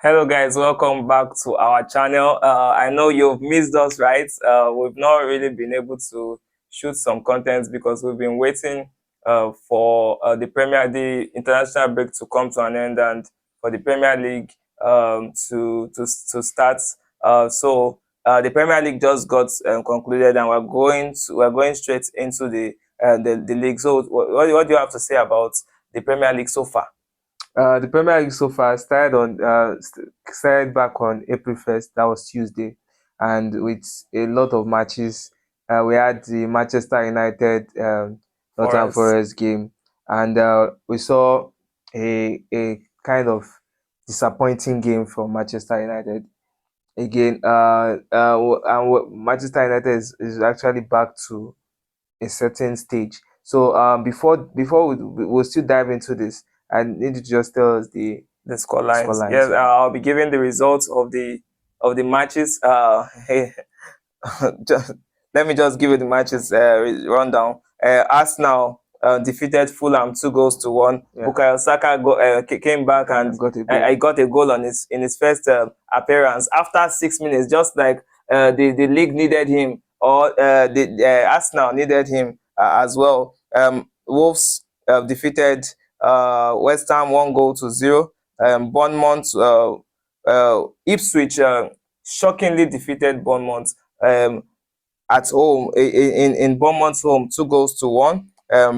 Hello guys, welcome back to our channel. I know you've missed us, right? We've not really been able to shoot some content because we've been waiting for the international break to come to an end and for the Premier League to start. The Premier League just got concluded, and we're going straight into the league. So what do you have to say about the Premier League so far? The Premier League so far started back on April 1st. That was Tuesday, and with a lot of matches. We had the Manchester United Nottingham Forest game, and we saw a kind of disappointing game from Manchester United. Again, Manchester United is actually back to a certain stage. So before we'll still dive into this, I need you to just tell us the score lines. Yes, I'll be giving the results of the matches. Let me just give you the matches rundown. Arsenal defeated Fulham 2-1. Yeah. Bukayo Saka came back and got a goal on in his first appearance after 6 minutes, just like the league needed him, or the Arsenal needed him as well. Wolves defeated West Ham 1-0. Bournemouth, Ipswich shockingly defeated Bournemouth at home in Bournemouth's home 2-1.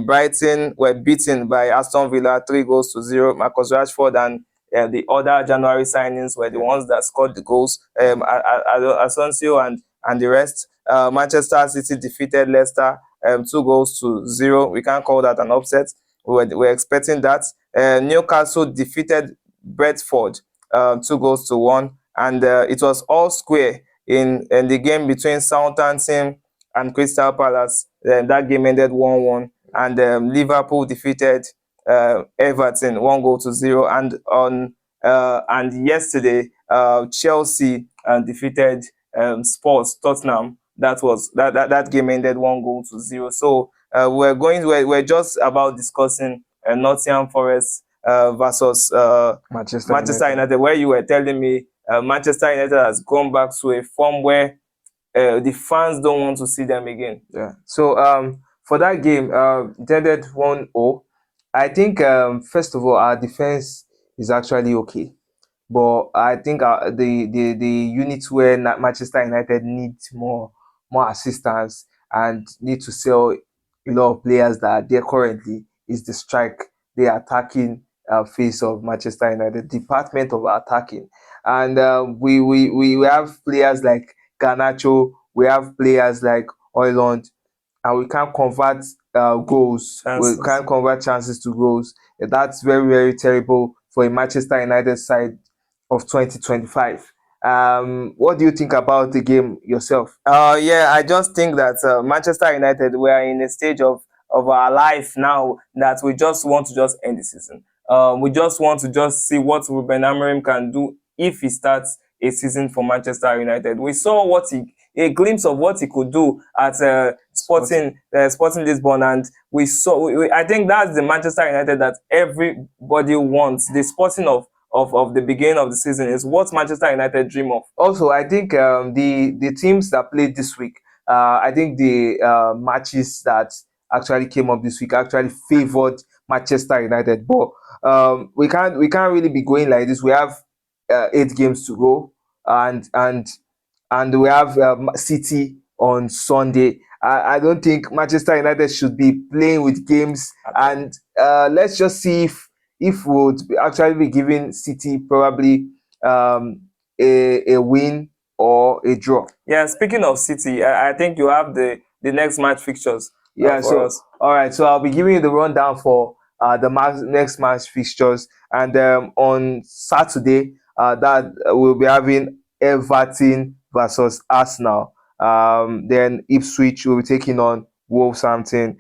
Brighton were beaten by Aston Villa 3-0. Marcus Rashford and the other January signings were the ones that scored the goals. Asensio and the rest. Manchester City defeated Leicester 2-0. We can't call that an upset. We're expecting that. Newcastle defeated Brentford 2-1, and it was all square in the game between Southampton and Crystal Palace. That game ended 1-1, and Liverpool defeated Everton 1-0. And yesterday Chelsea defeated Spurs Tottenham. That game ended 1-0. So we're just about discussing Nottingham Forest versus Manchester United, where you were telling me Manchester United has gone back to a form where the fans don't want to see them again. Yeah. So for that game, it ended 1-0. I think first of all, our defense is actually okay, but I think the unit where Manchester United needs more assistance and need to sell a lot of players that are there currently is the attacking face of Manchester United, department of attacking. And we have players like Garnacho, we have players like Oiland, and we can't convert goals. Chances. We can't convert chances to goals. That's very, very terrible for a Manchester United side of 2025. What do you think about the game yourself? Yeah, I just think that Manchester United, we are in a stage of our life now that we just want to just end the season. We just want to just see what Ruben Amorim can do if he starts a season for Manchester United. We saw a glimpse of what he could do at Sporting Lisbon, and I think that's the Manchester United that everybody wants. The Sporting of the beginning of the season is what Manchester United dream of. Also, I think the teams that played this week, I think the matches that actually came up this week actually favored Manchester United. But we can't really be going like this. We have 8 games to go, and we have City on Sunday. I don't think Manchester United should be playing with games. And let's just see if we would actually be giving City probably a win or a draw. Yeah, speaking of City, I think you have the next match fixtures. Yeah, so us. All right, so I'll be giving you the rundown for the next match fixtures, and on Saturday, that we'll be having Everton versus Arsenal. Then Ipswich will be taking on Wolverhampton.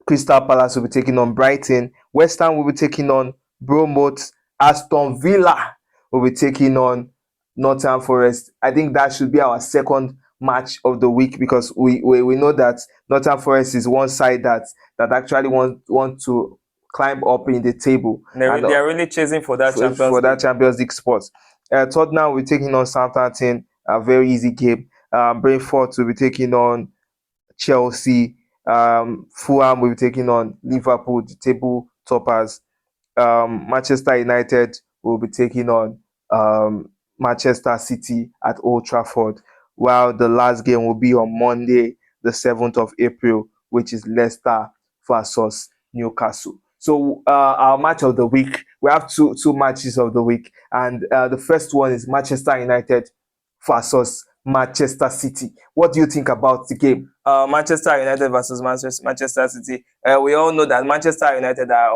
Crystal Palace will be taking on Brighton. West Ham will be taking on Bournemouth. Aston Villa will be taking on Nottingham Forest. I think that should be our second match of the week, because we know that Nottingham Forest is one side that actually want to climb up in the table. They are really chasing for that for that Champions League spot. Tottenham will be taking on Southampton, a very easy game. Brentford will be taking on Chelsea. Fulham will be taking on Liverpool, the table toppers. Manchester United will be taking on Manchester City at Old Trafford, while the last game will be on Monday, the 7th of April, which is Leicester versus Newcastle. So our match of the week, we have two matches of the week, and the first one is Manchester United versus Manchester City. What do you think about the game? Manchester United versus Manchester City. We all know that Manchester United are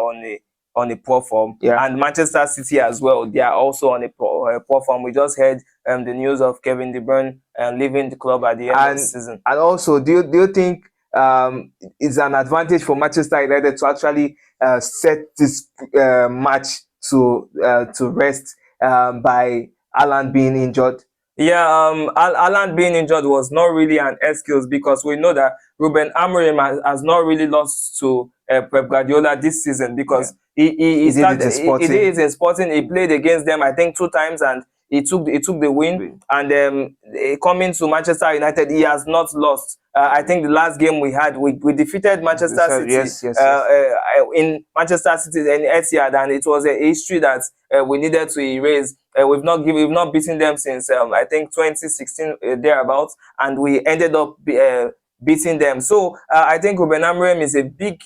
on a poor form, and Manchester City as well. They are also on a poor form. We just heard the news of Kevin De Bruyne leaving the club at the end of the season. And also, do you think it's an advantage for Manchester United to actually set this match to rest by Haaland being injured? Yeah, Haaland being injured was not really an excuse, because we know that Ruben Amorim has not really lost to Pep Guardiola this season, because he did it in Sporting. He played against them, I think, 2 times, and he took the win. And coming to Manchester United, he has not lost. I think the last game we had, we defeated Manchester City in Manchester City and Etihad, and it was a history that we needed to erase. We've not beaten them since I think 2016 thereabouts, and we ended up beating them. So I think Ruben Amorim is a big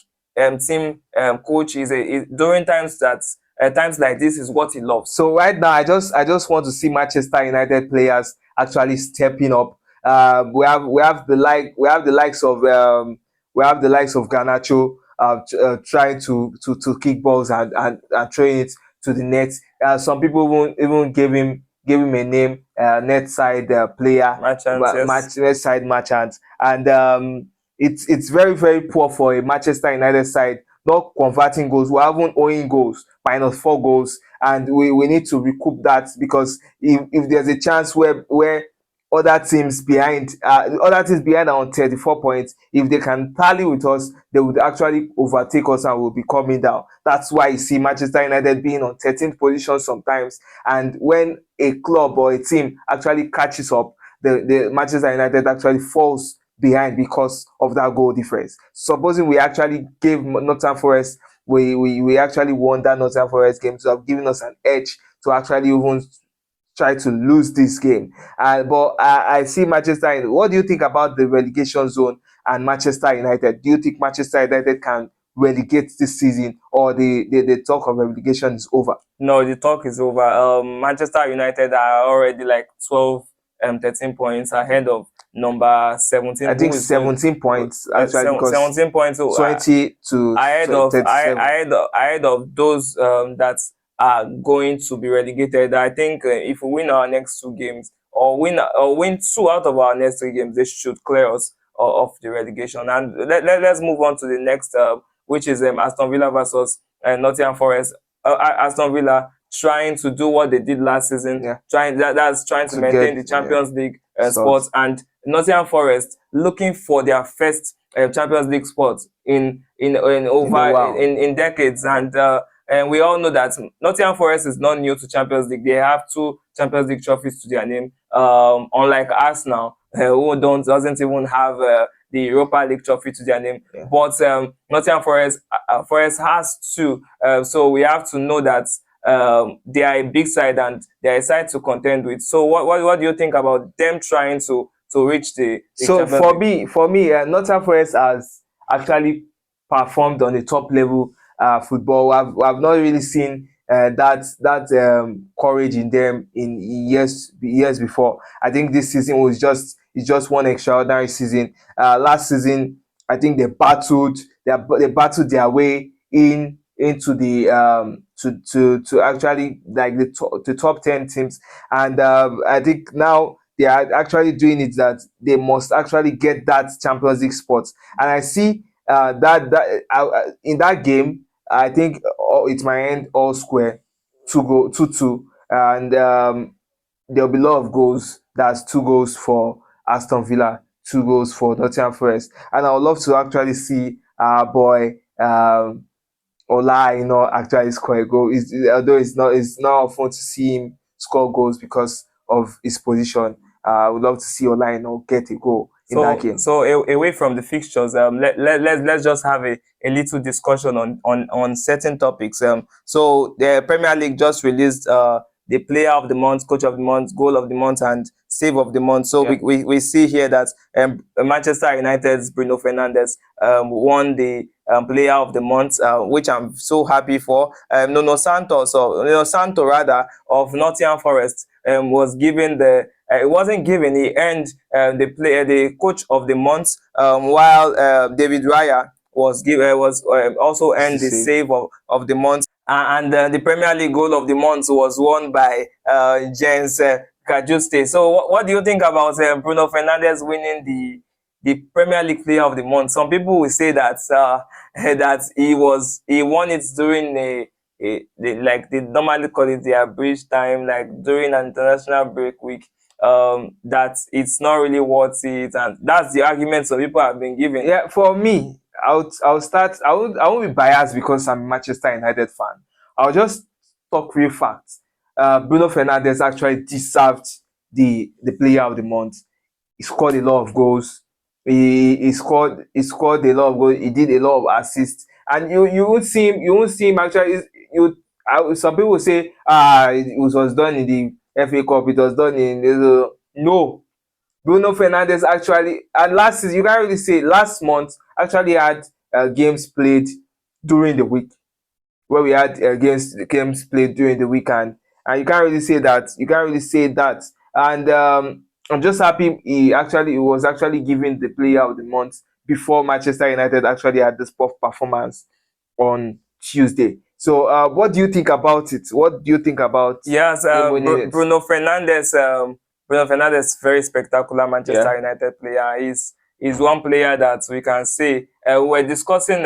team coach. During times like this is what he loves. So right now, I just want to see Manchester United players actually stepping up. We have the likes of Garnacho trying to kick balls and throwing it to the net. Some people won't even give him a name, net side player, net side merchant, and it's very, very poor for a Manchester United side not converting goals. We haven't owing goals, -4 goals, and we need to recoup that, because if there's a chance where other teams behind are on 34 points, if they can tally with us, they would actually overtake us and will be coming down. That's why you see Manchester United being on 13th position sometimes, and when a club or a team actually catches up, the Manchester United actually falls behind because of that goal difference. Supposing we actually gave Nottingham Forest, we actually won that Nottingham Forest game to have given us an edge to actually even try to lose this game. But I see Manchester United. What do you think about the relegation zone and Manchester United? Do you think Manchester United can relegate this season, or the talk of relegation is over? No, the talk is over. Manchester United are already like 12, 13 points ahead of number 17. I think 17 points actually, because 17 points. 20 to ahead of those that are going to be relegated. I think if we win our next 2 games, or win 2 out of our next 3 games, they should clear us of the relegation. And let's move on to the next, which is Aston Villa versus Nottingham Forest. Aston Villa trying to do what they did last season, trying to maintain the Champions League spot, and Nottingham Forest looking for their first Champions League spot in decades. And we all know that Nottingham Forest is not new to Champions League. They have 2 Champions League trophies to their name, unlike Arsenal, who doesn't even have the Europa League trophy to their name. But Nottingham Forest has 2. So we have to know that they are a big side, and they are a side to contend with. So what do you think about them trying to reach the so for me, Nottingham Forest has actually performed on the top level football. I've not really seen that courage in them in years before. I think this season was just one extraordinary season. Last season, I think they battled their way into the to actually like the top 10 teams, and I think now they are actually doing it, that they must actually get that Champions League spot. And I see that in that game, I think it might end all square, 2-2, and there'll be a lot of goals. That's 2 goals for Aston Villa, 2 goals for Nottingham Forest, and I would love to actually see our boy Ola, actually score a goal. Although it's not often to see him score goals because of his position. I would love to see Ola, get a goal in that game. So away from the fixtures, let's just have a little discussion on certain topics. So the Premier League just released the player of the month, coach of the month, goal of the month, and save of the month. So Yeah. we see here that Manchester United's Bruno Fernandes won the player of the month, which I'm so happy for. Nuno Santo rather, of Nottingham Forest was given it wasn't given. He earned the coach of the month, while David Raya was also earned the save of the month, and the Premier League goal of the month was won by Jens Kajuste. So what do you think about Bruno Fernandes winning the Premier League Player of the Month? Some people will say that that he won it during like they normally call it the abridged time, like during an international break week. That it's not really worth it, and that's the argument some people have been giving. Yeah, for me, I'll start. I won't be biased because I'm a Manchester United fan. I'll just talk real facts. Bruno Fernandes actually deserved the player of the month. He scored a lot of goals. He scored a lot of goals. He did a lot of assists, and you won't see him actually. Some people say it was done in the FA Cup. It was done in no. Bruno Fernandes actually, and last season, you can't really say last month actually had games played during the week, where we had games played during the weekend, and you can't really say that. You can't really say that. And I'm just happy he was actually given the player of the month before Manchester United actually had this performance on Tuesday. So, what do you think about it? What do you think about Yes, him winning it? Bruno Fernandes, very spectacular Manchester United player. He's one player that we can say we were discussing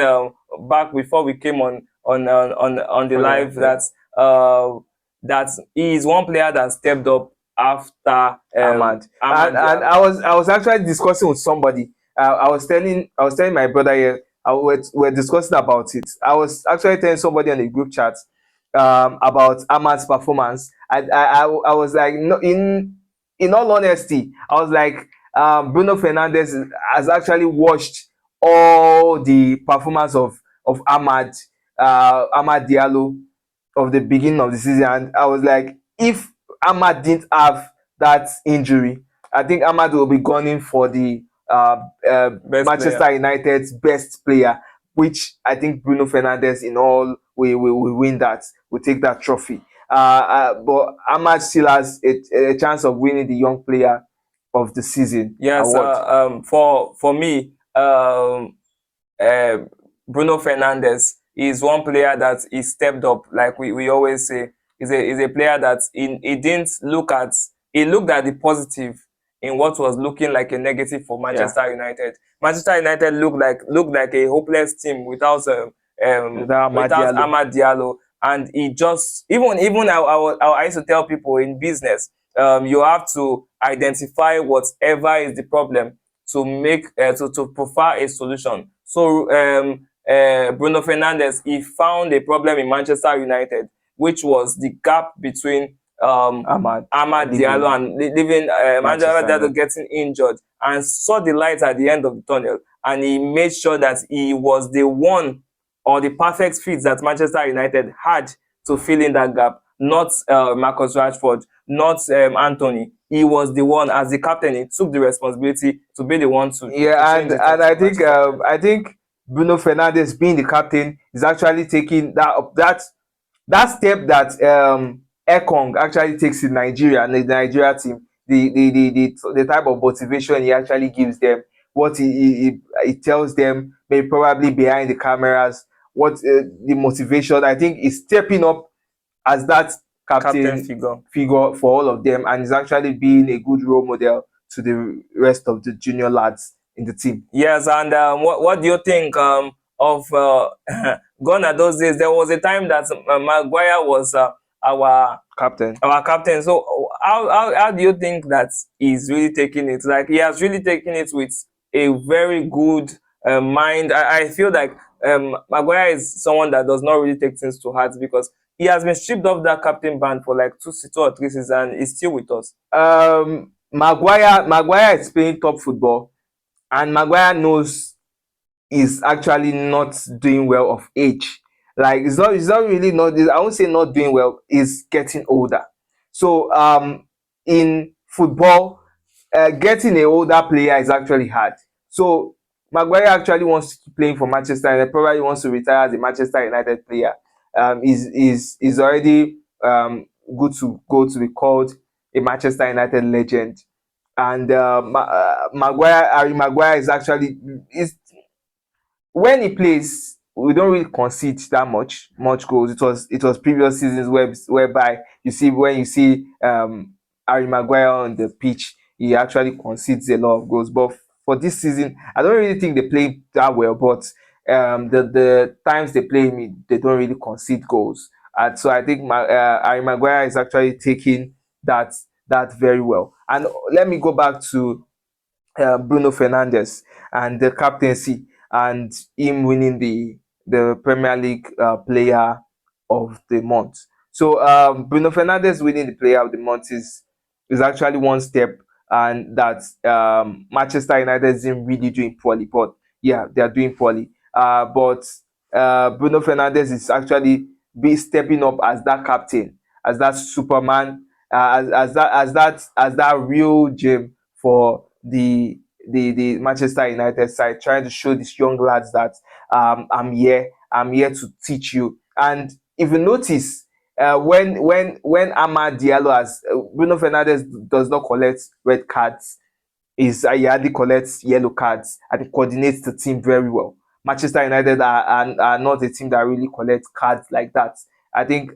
back before we came on the live that he is one player that stepped up after Ahmad. And I was actually discussing with somebody. I was telling my brother here. We're discussing about it. I was actually telling somebody on a group chat about Ahmad's performance. I was like, no, in all honesty, I was like, Bruno Fernandes has actually watched all the performance of Ahmad Diallo of the beginning of the season, and I was like, if Ahmad didn't have that injury, I think Ahmad will be gunning for the Manchester United's best player, which I think Bruno Fernandes in all will win that, will take that trophy. But Ahmad still has a chance of winning the young player of the season award. For me, uh, Bruno Fernandes is one player that he stepped up, like we always say. Is a player that he didn't look at. He looked at the positive in what was looking like a negative for Manchester United. Manchester United looked like a hopeless team without Amad Diallo, and he just even I used to tell people in business, you have to identify whatever is the problem to make to provide a solution. So Bruno Fernandes, he found a problem in Manchester United, which was the gap between Amad Diallo and leaving Manchester Diallo getting injured, and saw the light at the end of the tunnel, and he made sure that he was the one or the perfect fit that Manchester United had to fill in that gap, not Marcus Rashford, not Anthony. He was the one, as the captain, he took the responsibility to be the one to and I think Bruno Fernandes being the captain is actually taking that step that Ekong actually takes in Nigeria and the Nigeria team. The type of motivation he actually gives them, what he tells them, maybe probably behind the cameras, what the motivation. I think is stepping up as that captain figure for all of them, and is actually being a good role model to the rest of the junior lads in the team. Yes, and what do you think of gone are those days? There was a time that Maguire was our captain. So how do you think that he's really taking it? Like, he has really taken it with a very good mind. I feel like Maguire is someone that does not really take things to heart because he has been stripped off that captain band for like 2 or 3 seasons and he's still with us. Maguire is playing top football, and Maguire knows he's actually not doing well of age. Like it's not really not. I won't say not doing well. He's getting older. So in football, getting an older player is actually hard. So Maguire actually wants to keep playing for Manchester United. Probably wants to retire as a Manchester United player. Is already good to go to be called a Manchester United legend. And Harry Maguire is actually is when he plays, we don't really concede that much goals. It was previous seasons whereby when you see Harry Maguire on the pitch, he actually concedes a lot of goals. But for this season, I don't really think they play that well. But the times they play me, they don't really concede goals. And so I think Harry Maguire is actually taking that that very well. And let me go back to Bruno Fernandes and the captaincy and him winning the Premier League Player of the Month. So Bruno Fernandes winning the Player of the Month is actually one step, and that Manchester United isn't really doing poorly, but yeah, they are doing poorly. But Bruno Fernandes is actually be stepping up as that captain, as that Superman, as that real gem for the Manchester United side, trying to show these young lads that I'm here to teach you. And if you notice, when Amad Diallo has Bruno Fernandes does not collect red cards, he hardly collects yellow cards, and he coordinates the team very well. Manchester United are not a team that really collects cards like that. I think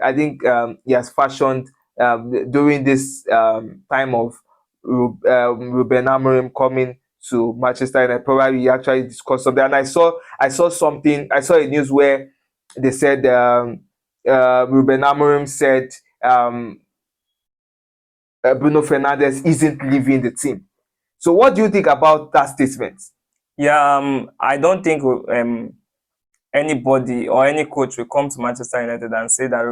he has fashioned during this time of Ruben Amorim coming to Manchester United. Probably he actually discussed something, and I saw a news where they said Ruben Amorim said Bruno Fernandes isn't leaving the team. So what do you think about that statement? Yeah, I don't think anybody or any coach will come to Manchester United and say that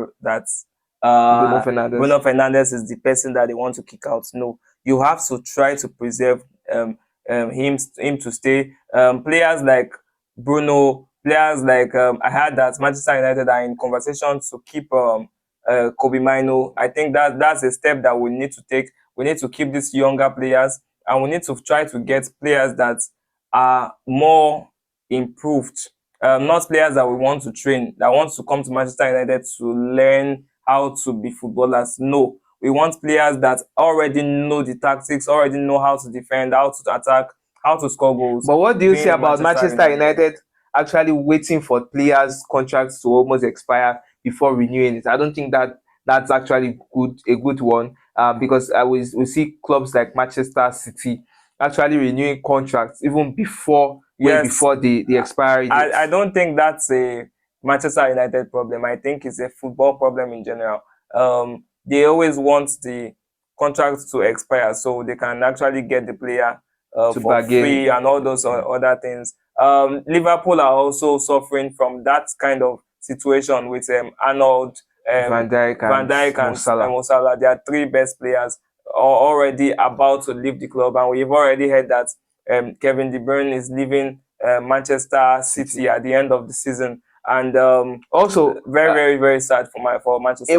Bruno Fernandes. Bruno Fernandes is the person that they want to kick out. No, you have to try to preserve him to stay. Players like Bruno, players like I heard that Manchester United are in conversation to keep Kobe Mino. I think that's a step that we need to take. We need to keep these younger players, and we need to try to get players that are more improved, not players that we want to train, that want to come to Manchester United to learn how to be footballers. No, we want players that already know the tactics, already know how to defend, how to attack, how to score goals. But what do you say about Manchester United actually waiting for players' contracts to almost expire before renewing it? I don't think that's actually a good one, because we see clubs like Manchester City actually renewing contracts even way before the expiry date. I don't think that's a Manchester United problem. I think it's a football problem in general. They always want the contracts to expire so they can actually get the player for bargain. free and all those other things. Liverpool are also suffering from that kind of situation with Arnold, Van Dijk and Mo Salah. They are three best players already about to leave the club, and we've already heard that Kevin De Bruyne is leaving Manchester City at the end of the season, and also very very sad for Manchester.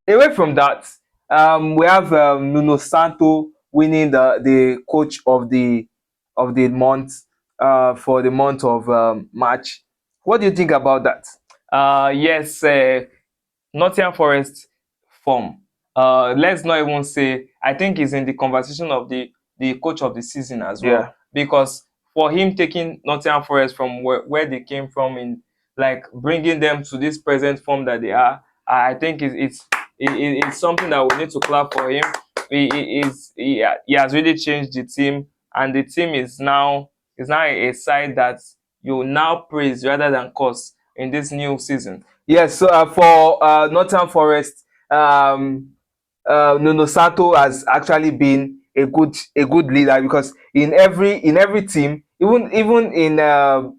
Away from that, we have Nuno Santo winning the coach of the month for the month of March. What do you think about that? Yes, Nottingham Forest form. Let's not even say. I think he's in the conversation of the coach of the season as well, because for him taking Nottingham Forest from where they came from, in like bringing them to this present form that they are, I think it's something that we need to clap for him. He has really changed the team, and the team is now a side that you now praise rather than curse in this new season. Yes, so for Nottingham Forest, Nuno Santo has actually been a good leader, because in every team, even in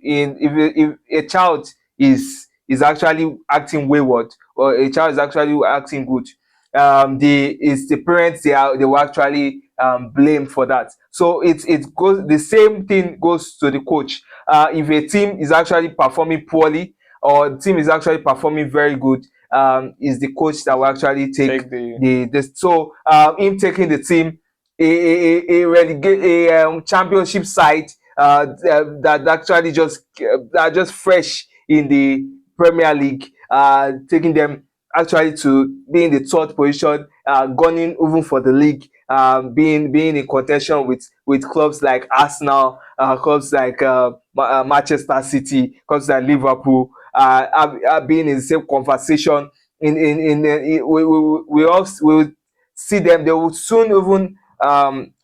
if a child is actually acting wayward, or a child is actually acting good, the parents, they will actually blame for that. So it goes, the same thing goes to the coach. If a team is actually performing poorly, or the team is actually performing very good, is the coach that will actually take Take the the so him taking the team, a relegate, championship side, that actually just that just fresh in the Premier League, taking them actually to be in the third position, gunning even for the league, being in contention with clubs like Arsenal, clubs like Manchester City, clubs like Liverpool, being in the same conversation. We all will see them. They will soon even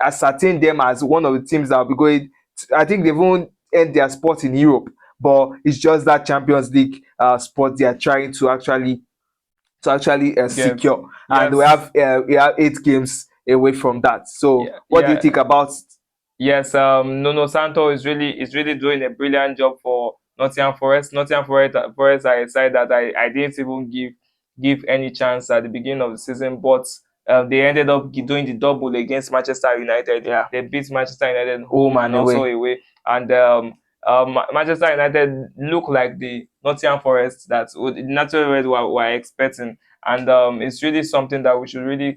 ascertain them as one of the teams that will be going. I think they've even end their spot in Europe, but it's just that Champions League spot they are trying to actually get. secure, and Yes. we have 8 games away from that. So, Yeah, what do you yeah. think about? Yes, Nuno Santo is really doing a brilliant job for Nottingham Forest. Forest are a side that I didn't even give any chance at the beginning of the season, but they ended up doing the double against Manchester United. Yeah, They beat Manchester United home home and and also away. away, and Manchester United look like the Nottingham Forest that the naturally were expecting, and it's really something that we should really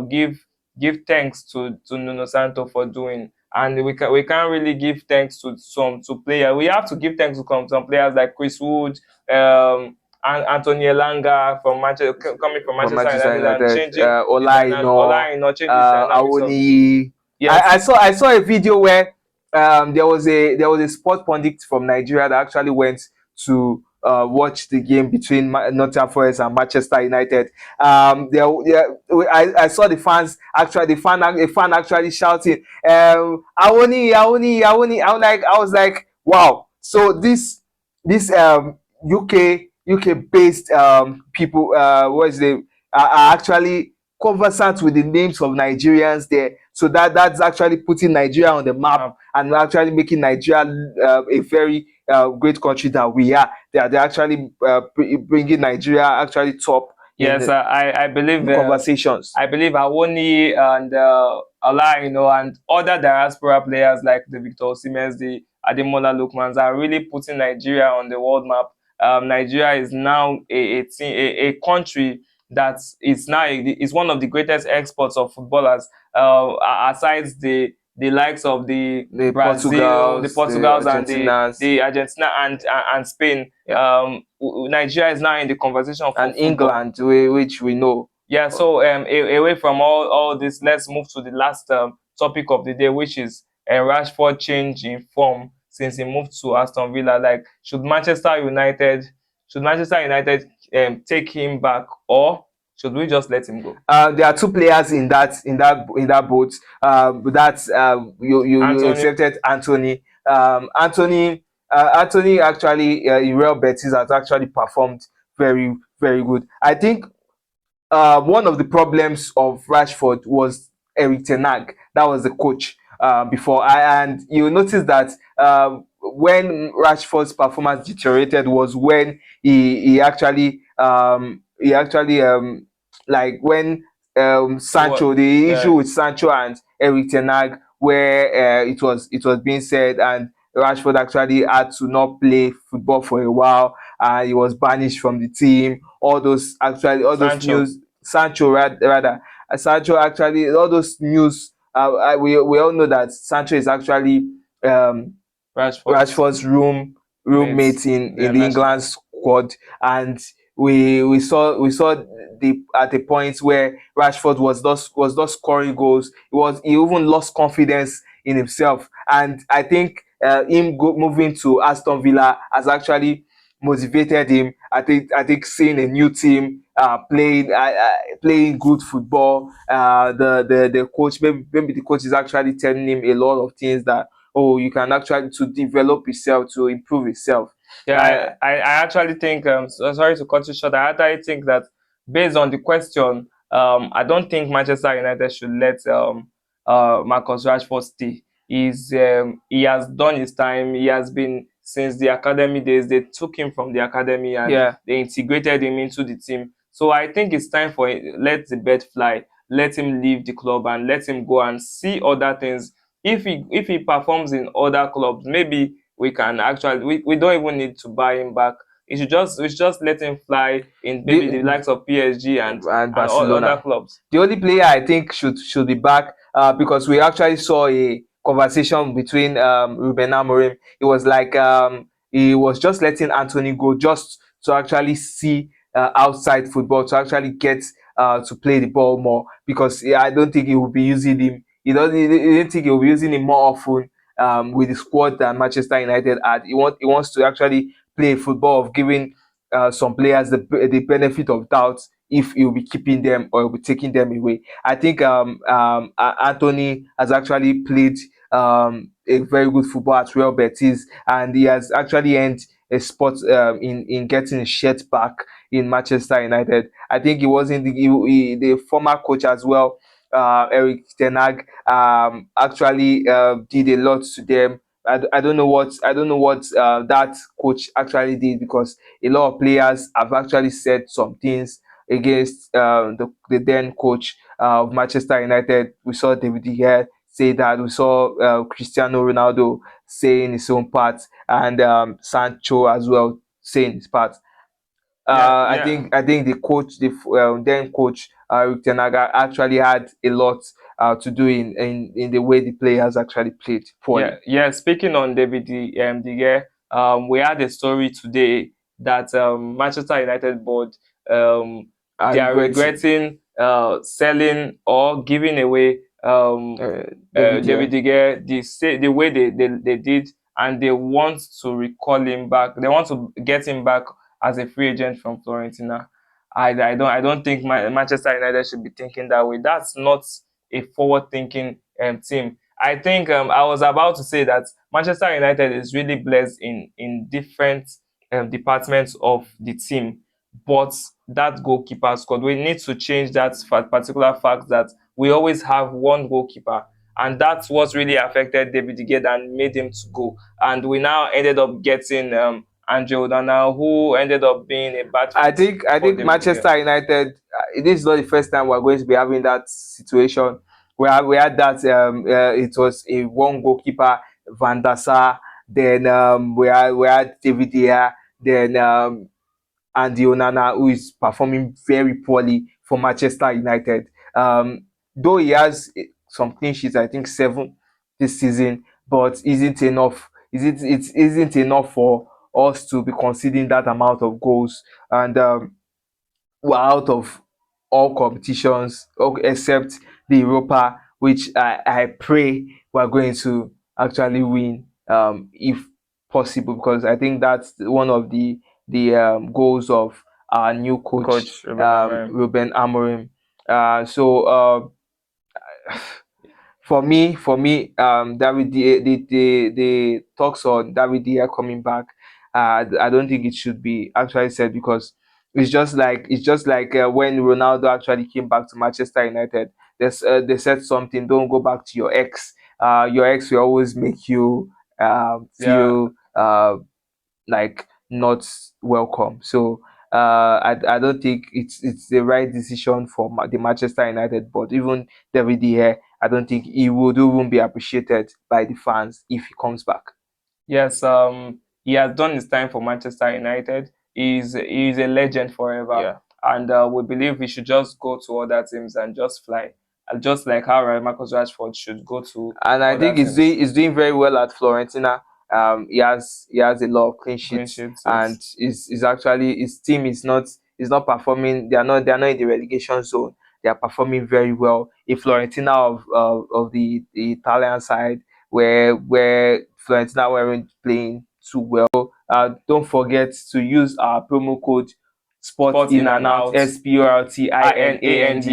give thanks to Nuno Santo for doing. And we can't really give thanks to some players. We have to give thanks to some players like Chris Wood, and Anthony Elanga from Manchester, coming from From Manchester Manchester United and United, changing the dynamic. Olaino, Change the dynamics of. Awoni. Yes, I saw a video where there was a sport pundit from Nigeria that actually went to watch the game between Nottingham Forest and Manchester United. I saw the fans actually, a fan actually shouting, Awoni, Awoni, Awoni. I was like, wow. So this UK based people, what is the are actually conversant with the names of Nigerians there. So that's actually putting Nigeria on the map, and actually making Nigeria a very great country that we are. They're actually bringing Nigeria actually top yes, I believe in conversations. I believe Awoni and Allah, and other diaspora players like the Victor Osimhen's, the Ademola Lookmans are really putting Nigeria on the world map. Nigeria is now a country that is one of the greatest exports of footballers, aside the likes of the The Brazil, the Portugals, the Portugals, and Argentinas, the Argentina and Spain. yeah, Nigeria is now in the conversation for and football. England, which we know. Yeah, so away from all this, let's move to the last topic of the day, which is Rashford change in form since he moved to Aston Villa. Like, should Manchester United take him back, or should we just let him go? There are 2 players in that boat. That's you Anthony. accepted Anthony. Anthony actually, in Real Betis, has actually performed very good. I think one of the problems of Rashford was Eric Ten Hag. That was the coach before. And you notice that when Rashford's performance deteriorated was when he actually like when Sancho, the issue with Sancho and Eric Ten Hag, where it was being said, and Rashford actually had to not play football for a while, and he was banished from the team. All those Sancho. news, Sancho rather, Sancho actually, all those news. We all know that Sancho is actually Rashford's roommate in The the national. England squad, and we saw the at the point where Rashford was not scoring goals. He even lost confidence in himself, and I think moving to Aston Villa has actually motivated him. I think seeing a new team playing good football. The coach, maybe the coach is actually telling him a lot of things that, oh, you can actually to develop yourself, to improve yourself. Yeah, I actually think, sorry to cut you short. I actually think that based on the question, I don't think Manchester United should let Marcus Rashford stay. He has done his time. He has been since the academy days. They took him from the academy and they integrated him into the team. So I think it's time for let the bird fly, let him leave the club and let him go and see other things. If he performs in other clubs, maybe we can actually we don't even need to buy him back. We should just let him fly in maybe the likes of PSG and all other Barcelona. clubs. The only player I think should be back, because we actually saw a conversation between Ruben Amorim. It was like, he was just letting Anthony go just to actually see outside football, to actually get to play the ball more, because I don't think he will be using him. He didn't think he will be using him more often with the squad that Manchester United had. He wants to actually play football of giving some players the benefit of doubt if he'll be keeping them or he'll be taking them away. I think Anthony has actually played a very good football at Real Betis, and he has actually earned a spot in getting his shirt back in Manchester United. I think he was in the former coach as well. Eric Ten Hag actually did a lot to them. I don't know what that coach actually did, because a lot of players have actually said some things against the then coach of Manchester United. We saw David De Gea say that. We saw Cristiano Ronaldo saying his own part, and Sancho as well saying his part. Yeah, I think the coach, the then coach Eric Ten Hag, actually had a lot to do in the way the players actually played yeah, poorly. yeah. Speaking on De Gea, we had a story today that Manchester United board, I they are regret regretting selling or giving away David David here. De Gea the way they did, and they want to recall him back. They want to get him back as a free agent from Florentina. I don't think Manchester United should be thinking that way. That's not a forward thinking team. I think I was about to say that Manchester United is really blessed in different departments of the team, but that goalkeeper squad, we need to change that particular fact that we always have one goalkeeper, and that's what really affected David De Gea and made him to go. And we now ended up getting Andre Onana, who ended up being a bad I fit think I for think David De Gea. Manchester United. This is not the first time we're going to be having that situation. We had that. It was a one goalkeeper, Van der Sar. Then we had David Dia. Then Andy Onana, who is performing very poorly for Manchester United. Though he has some clean sheets, I think 7 this season, but isn't enough. It isn't enough for us to be conceding that amount of goals, and we're out of all competitions except the Europa, which I pray we're going to actually win, if possible, because I think that's one of the goals of our new coach, Coach Ruben Amorim. Ruben Amorim. So for me, the talks on David Dia coming back, I don't think it should be actually said, because it's just like when Ronaldo actually came back to Manchester United. They said something. Don't go back to your ex. Your ex will always make you Yeah. feel like not welcome. So I don't think it's the right decision for the Manchester United. But even David De Gea, I don't think he would even be appreciated by the fans if he comes back. Yes, he has done his time for Manchester United. He's a legend forever, Yeah. and we believe we should just go to other teams and just fly, just like how Marcus Rashford should go to And I other think teams. he's doing very well at Florentina. He has a lot of clean Clean sheets, sheets, and yes. is actually his team is not performing. They are not in the relegation zone. They are performing very well. A Florentina of the Italian side, where Florentina weren't playing too well. Don't forget to use our promo code Sport Sport In in and and Out, out. SPORTINANDOUT,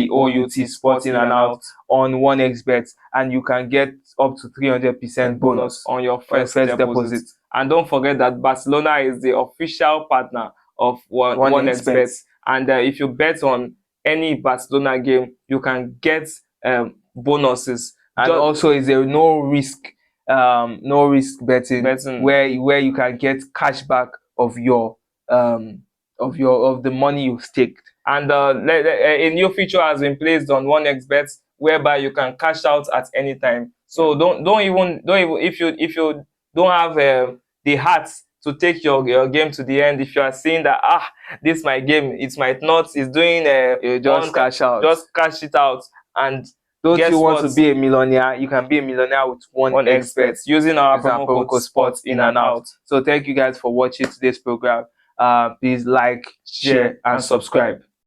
INANDOUT, Sport Sport In in and and Out out. on 1xBet, and you can get up to 300% Bonus bonus on your on your first first deposit. deposit. And don't forget that Barcelona is the official partner of one 1xBet. XBet. And if you bet on any Barcelona game, you can get bonuses. And also is a no risk no risk betting, Betting. where you can get cash back of the money you staked. And a new feature has been placed on 1xBet whereby you can cash out at any time. So don't even if you don't have the heart to take your game to the end, if you are seeing that this my game, it might not, it's doing You just cash out. Just cash it out. And don't you want what? to be a millionaire? You can be a millionaire with 1xBet using our promo code sports in and out. So thank you guys for watching today's program. Please like, share, and subscribe.